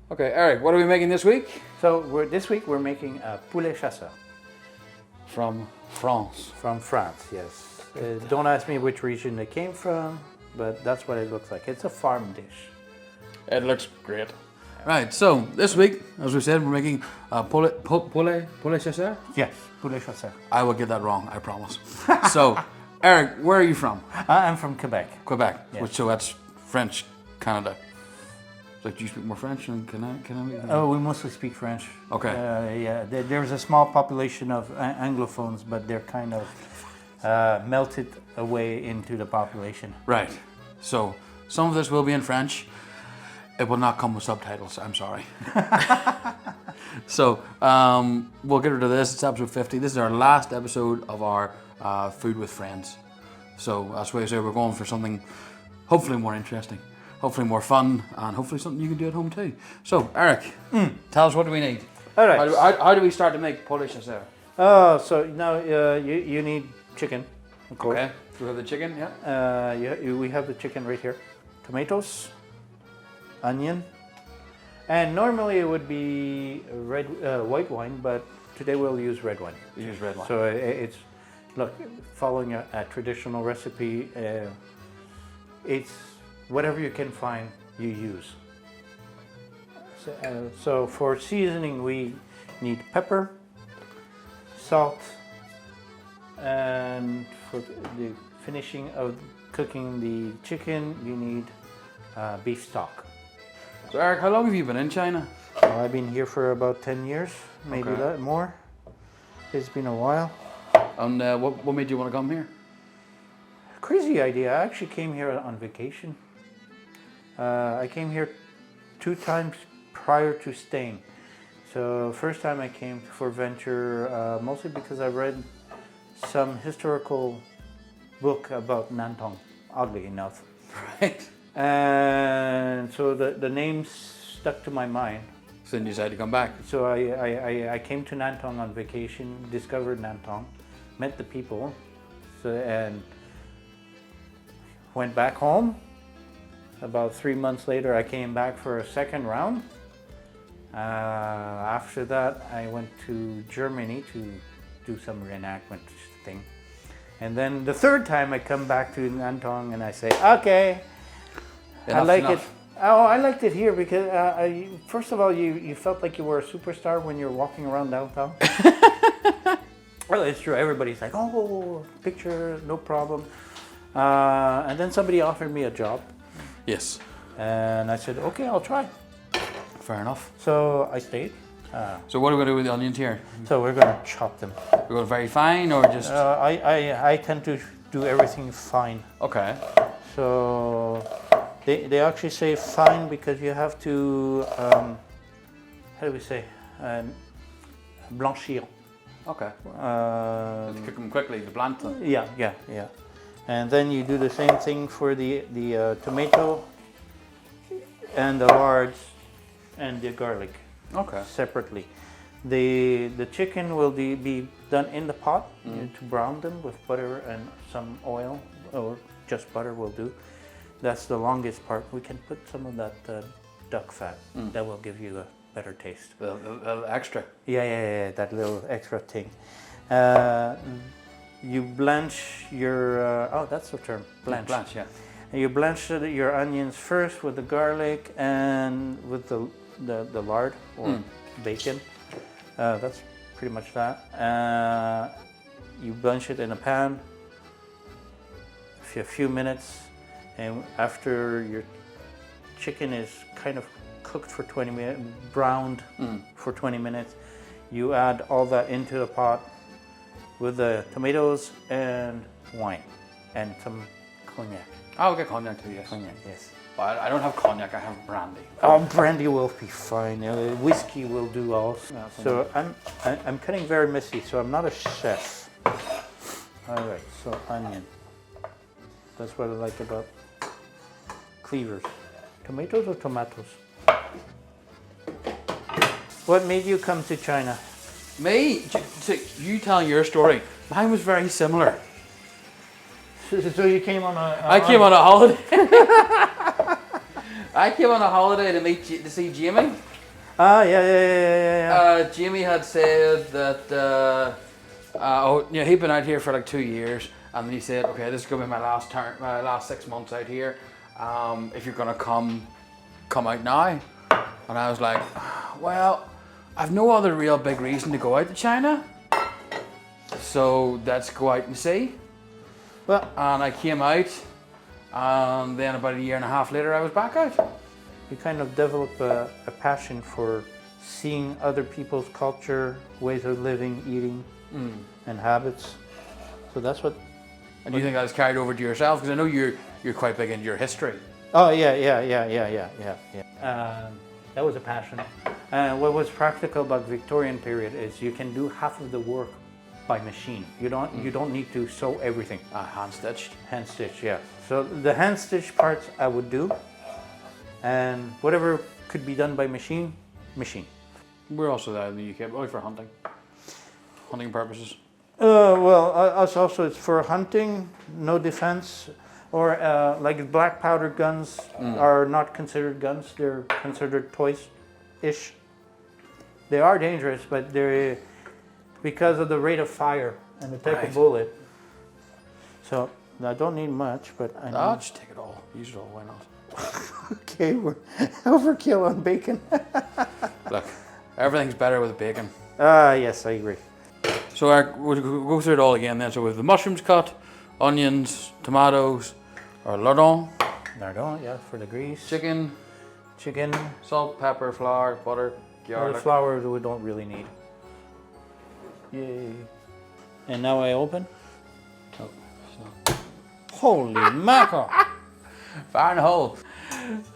Okay, Eric, what are we making this week? So this week we're making a Poulet Chasseur. From France. From France, yes. Don't ask me which region it came from, but that's what it looks like. It's a farm dish. It looks great. Right, so this week, as we said, we're making Poulet Chasseur? Yes, Poulet Chasseur. I will get that wrong, I promise. So, Eric, where are you from? I'm from Quebec. Quebec, Yes. so that's French, Canada. So do you speak more French than Canada? Oh, we mostly speak French. Okay. Yeah, there's a small population of Anglophones, but they're kind of melted away into the population. Right, so some of this will be in French. It will not come with subtitles, I'm sorry. So, we'll get rid of this. It's episode 50. This is our last episode of our Food with Friends. So that's why I say we're going for something hopefully more interesting, hopefully more fun, and hopefully something you can do at home too. So, Eric, tell us, what do we need? All right. How do we start to make Poulet Chasseur? So now you need chicken, of course. Okay, so we have the chicken, yeah? We have the chicken right here. Tomatoes, onion, and normally it would be white wine, but today we'll use red wine. We use red wine. So it's, look, following a traditional recipe, it's whatever you can find, you use. So for seasoning, we need pepper, salt, and for the finishing of cooking the chicken, you need beef stock. So, Eric, how long have you been in China? I've been here for about 10 years, maybe Okay. more. It's been a while. And what made you want to come here? Crazy idea. I actually came here on vacation. I came here 2 times prior to staying. So first time I came for venture, mostly because I read some historical book about Nantong, oddly enough. Right. And so the name stuck to my mind. So then you decided to come back. So I came to Nantong on vacation, discovered Nantong, met the people, and went back home. About 3 months later, I came back for a second round. After that, I went to Germany to do some reenactment thing. And then the third time I come back to Nantong and I say, okay, I like it. Oh, I liked it here because, first of all, you felt like you were a superstar when you're walking around downtown. Well, it's true. Everybody's like, oh, picture, no problem. And then somebody offered me a job. Yes. And I said, okay, I'll try. Fair enough. So I stayed. So what are we going to do with the onions here? So we're going to chop them. We're going very fine or just... I tend to do everything fine. Okay. So they actually say fine because you have to, how do we say, blanchir. Okay. Cook them quickly, to blanch them. Yeah. And then you do the same thing for the tomato and the lards and the garlic. Okay. Separately. The chicken will be done in the pot to brown them with butter and some oil, or just butter will do. That's the longest part. We can put some of that duck fat. That will give you a better taste. A little extra. Yeah, that little extra thing. You blanch your, that's the term, blanch. Blanch, yeah. And you blanch your onions first with the garlic and with the lard or bacon. That's pretty much that. You blanch it in a pan for a few minutes, and after your chicken is kind of cooked for 20 minutes, browned for 20 minutes, you add all that into the pot with the tomatoes and wine and some cognac. I'll get cognac too, yes. Cognac, yes. Well, I don't have cognac, I have brandy. Oh, brandy will be fine. Whiskey will do also. So I'm cutting very messy, so I'm not a chef. All right, so onion. That's what I like about cleavers. Tomatoes or tomatoes? What made you come to China? Me? You tell your story. Mine was very similar. So you came on a I came on a holiday. I came on a holiday to see Jamie. Ah, yeah. Jamie had said that he'd been out here for like 2 years, and he said, okay, this is gonna be my last 6 months out here. If you're gonna come out now. And I was like, well, I've no other real big reason to go out to China, so let's go out and see. Well, and I came out, and then about 1.5 years later, I was back out. You kind of develop a passion for seeing other people's culture, ways of living, eating, and habits. So that's what. And do you think that was carried over to yourself? Because I know you're quite big into your history. Oh yeah. That was a passion. What was practical about Victorian period is you can do half of the work by machine. You don't need to sew everything. Hand stitched. Hand stitched, yeah. So the hand stitched parts I would do, and whatever could be done by machine. We're also there in the UK, only for hunting purposes. Well, us also it's for hunting, no defense, or like black powder guns are not considered guns; they're considered toys-ish. They are dangerous, but they're because of the rate of fire and the type of bullet. So I don't need much, but I I'll just take it all. Use it all. Why not? Okay, we're overkill on bacon. Look, everything's better with bacon. Yes, I agree. So we'll go through it all again then. So with the mushrooms cut, onions, tomatoes, or lardons. Lardons, yeah, for the grease. Chicken, salt, pepper, flour, butter, garlic. The flour we don't really need. Yay. And now I open. Oh, it's not. Holy mackerel! Fire in the hole.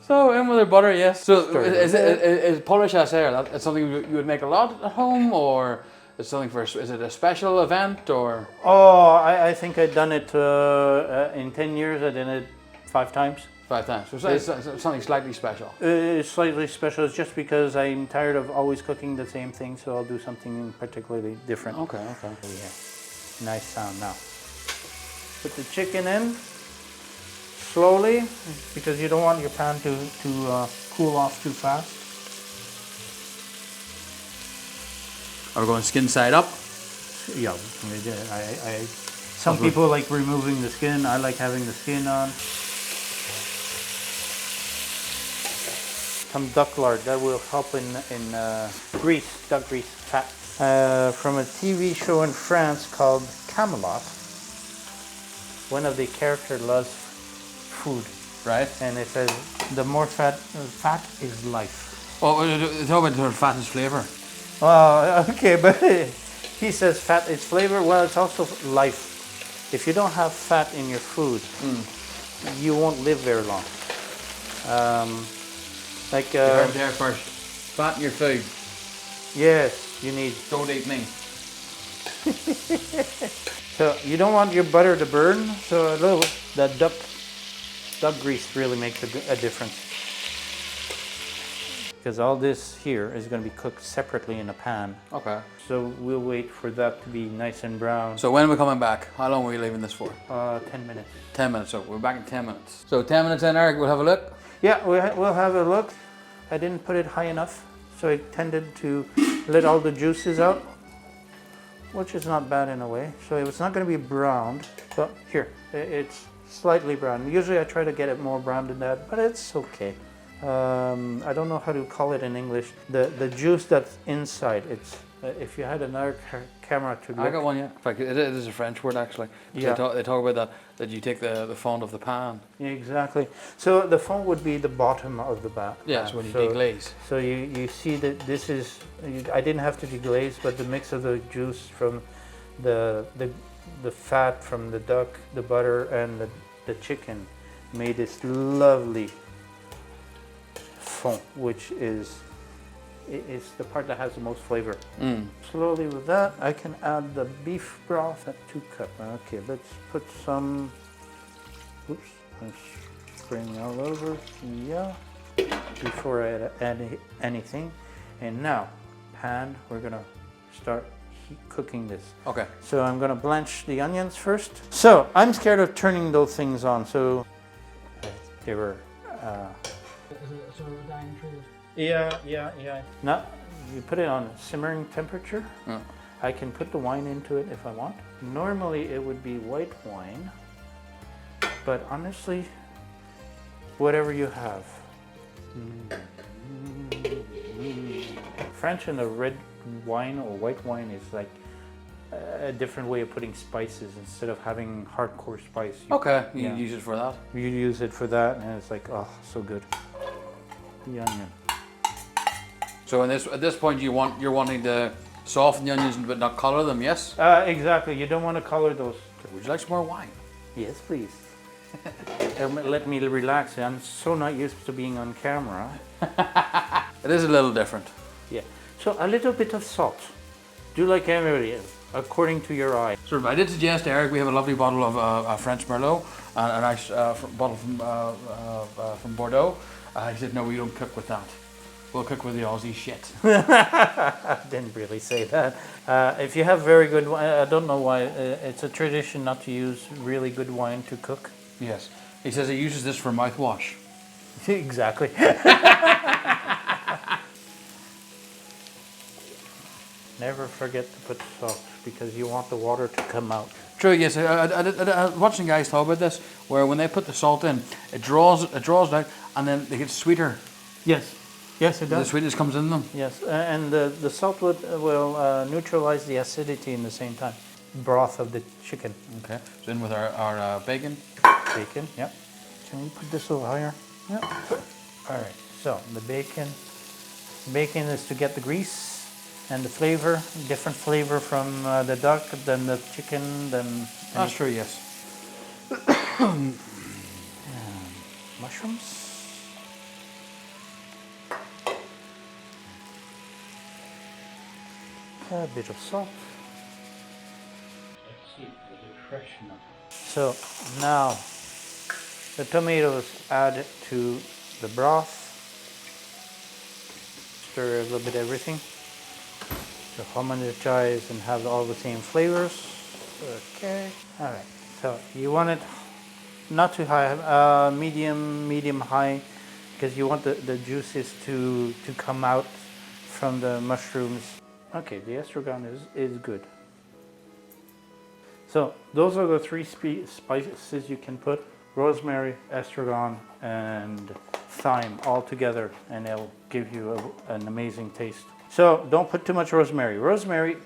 So in with the butter, yes. So is Poulet Chasseur, that's something you would make a lot at home, or is it a special event, or? Oh, I think I've done it in 10 years. I did it 5 times. 5 times. So it's something slightly special. It's slightly special. It's just because I'm tired of always cooking the same thing, so I'll do something particularly different. Okay. Yeah. Nice sound now. Put the chicken in slowly, because you don't want your pan to cool off too fast. Are we going skin side up? Yeah, some people like removing the skin. I like having the skin on. Some duck lard, that will help in grease, duck grease, fat. From a TV show in France called Camelot, one of the characters loves food. Right. And it says, the more fat is life. Oh, talk about fat is flavour. Well, okay, but he says fat is flavor. Well, it's also life. If you don't have fat in your food, you won't live very long. You heard it there first. Fat in your food. Yes, you need. Don't eat me. So you don't want your butter to burn. So a little that duck grease really makes a difference. Because all this here is going to be cooked separately in a pan. Okay. So we'll wait for that to be nice and brown. So when are we coming back? How long are we leaving this for? 10 minutes. 10 minutes, so we're back in 10 minutes. So 10 minutes in, Eric, we'll have a look? Yeah, we'll have a look. I didn't put it high enough, so I tended to let all the juices out, which is not bad in a way. So it's not going to be browned, but here, it's slightly brown. Usually I try to get it more brown than that, but it's okay. I don't know how to call it in English. The juice that's inside, it's if you had another camera to look. I got one, yeah. In fact, it is a French word actually. Yeah. They talk about that you take the fond of the pan. Yeah, exactly. So the fond would be the bottom of the pan. Yeah, so when you deglaze. So you see that this is, I didn't have to deglaze, but the mix of the juice from the fat from the duck, the butter, and the chicken made this lovely fond, which is it's the part that has the most flavor. Slowly with that, I can add the beef broth at 2 cups. Okay, let's put some. Oops, I'm spraying all over. Yeah, before I add anything. And now, pan, we're gonna start cooking this. Okay. So I'm gonna blanch the onions first. So I'm scared of turning those things on. So they were. is it sort of a dying trade? Yeah. Now, you put it on simmering temperature. Yeah. I can put the wine into it if I want. Normally it would be white wine, but honestly, whatever you have. French and a red wine or white wine is like a different way of putting spices. Instead of having hardcore spice, Okay, you use it for that. You use it for that, and it's like, oh, so good. The onion. So at this point, you're wanting to soften the onions but not color them. Yes. Exactly. You don't want to color those. Would you like some more wine? Yes, please. Let me relax. I'm so not used to being on camera. It is a little different. Yeah. So a little bit of salt. Do like everybody else, according to your eye. So I did suggest, Eric, we have a lovely bottle of French Merlot, and a nice bottle from Bordeaux. He said, no, we don't cook with that. We'll cook with the Aussie shit. I didn't really say that. If you have very good wine, I don't know why, it's a tradition not to use really good wine to cook. Yes. He says he uses this for mouthwash. Exactly. Never forget to put salt because you want the water to come out. True, yes. I was watching guys talk about this, where when they put the salt in, it draws it out, and then they get sweeter. Yes. Yes, it does. The sweetness comes in them. Yes, and the salt will neutralize the acidity in the same time. Broth of the chicken. Okay. So in with our bacon. Bacon, yep. Can we put this a little higher? Yep. All right, so the bacon. Bacon is to get the grease and the flavor, different flavor from the duck than the chicken, than... That's true, yes. Mushrooms. A bit of salt. Let's see, is it fresh enough? So now the tomatoes add to the broth. Stir a little bit everything to homogenize and have all the same flavors. Okay. All right. So you want it not too high, medium high, because you want the juices to come out from the mushrooms. Okay, the estragon is good. So those are the three spices you can put: rosemary, estragon, and thyme all together, and it'll give you an amazing taste. So don't put too much rosemary. Rosemary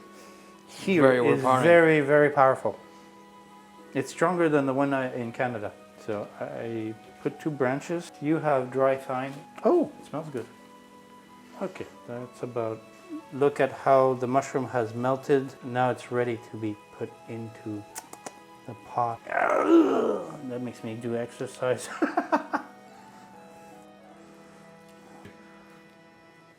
here is very, very powerful. It's stronger than the one in Canada. So I put 2 branches. You have dry thyme. Oh, it smells good. Okay, that's about... Look at how the mushroom has melted. Now it's ready to be put into the pot. That makes me do exercise.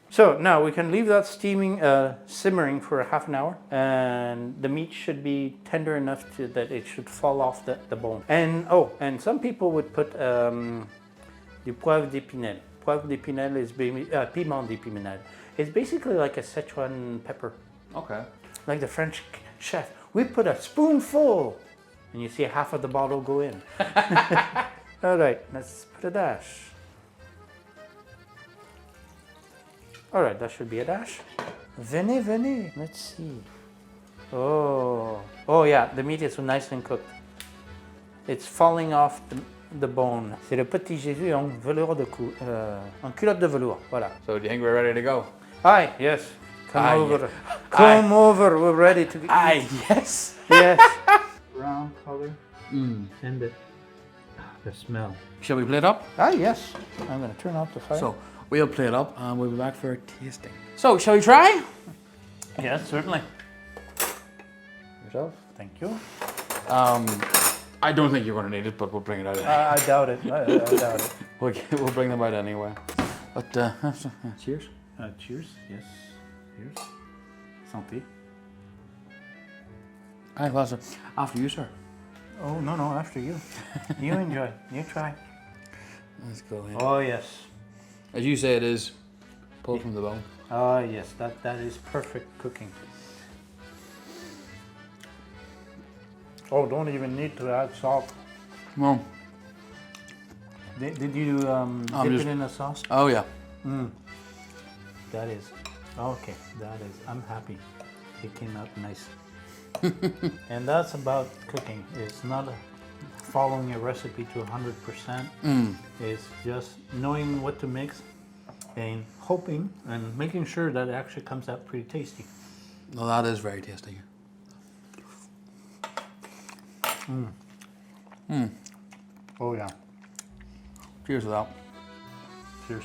So now we can leave that steaming, simmering for half an hour, and the meat should be tender enough that it should fall off the bone. And and some people would put du poivre d'épinel. Poivre d'épinel is piment d'épinel. It's basically like a Sichuan pepper. Okay. Like the French chef. We put a spoonful, and you see half of the bottle go in. All right, let's put a dash. All right, that should be a dash. Venez. Let's see. Oh yeah, the meat is so nice and cooked. It's falling off the bone. C'est le petit Jésus en velours en culotte de velours. Voilà. So do you think we're ready to go? Aye, yes. Come over. Come over. We're ready to eat. Aye, yes. Yes. Brown color. And the smell. Shall we plate up? Ah, yes. I'm going to turn off the fire. So we'll plate up and we'll be back for a tasting. So shall we try? Yes, certainly. Yourself? Thank you. I don't think you're going to need it, but we'll bring it out anyway. I doubt it. I doubt it. We'll bring them out anyway. But cheers. Cheers. Yes. Cheers. Santé. Aye, well, sir. After you, sir. Oh, no, after you. You enjoy. You try. Let's go in. Oh, yes. As you say, it is pulled from the bone. Oh, yes. That is perfect cooking. Oh, don't even need to add salt. No. Did you dip it in a sauce? Oh yeah. That is. Okay, that is. I'm happy. It came out nice. And that's about cooking. It's not following a recipe to 100%. It's just knowing what to mix and hoping and making sure that it actually comes out pretty tasty. Well, that is very tasty. Oh yeah. Cheers to that. Cheers.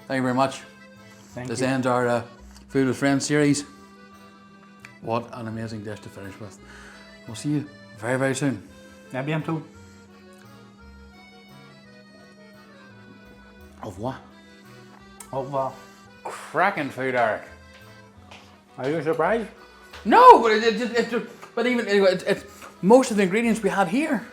Thank you very much. Thank This you. ends our Food with Friends series. What an amazing dish to finish with. We'll see you very, very soon. À bientôt. Au revoir. Au revoir. Cracking food, Eric. Are you surprised? No, but but even anyway, it's most of the ingredients we had here.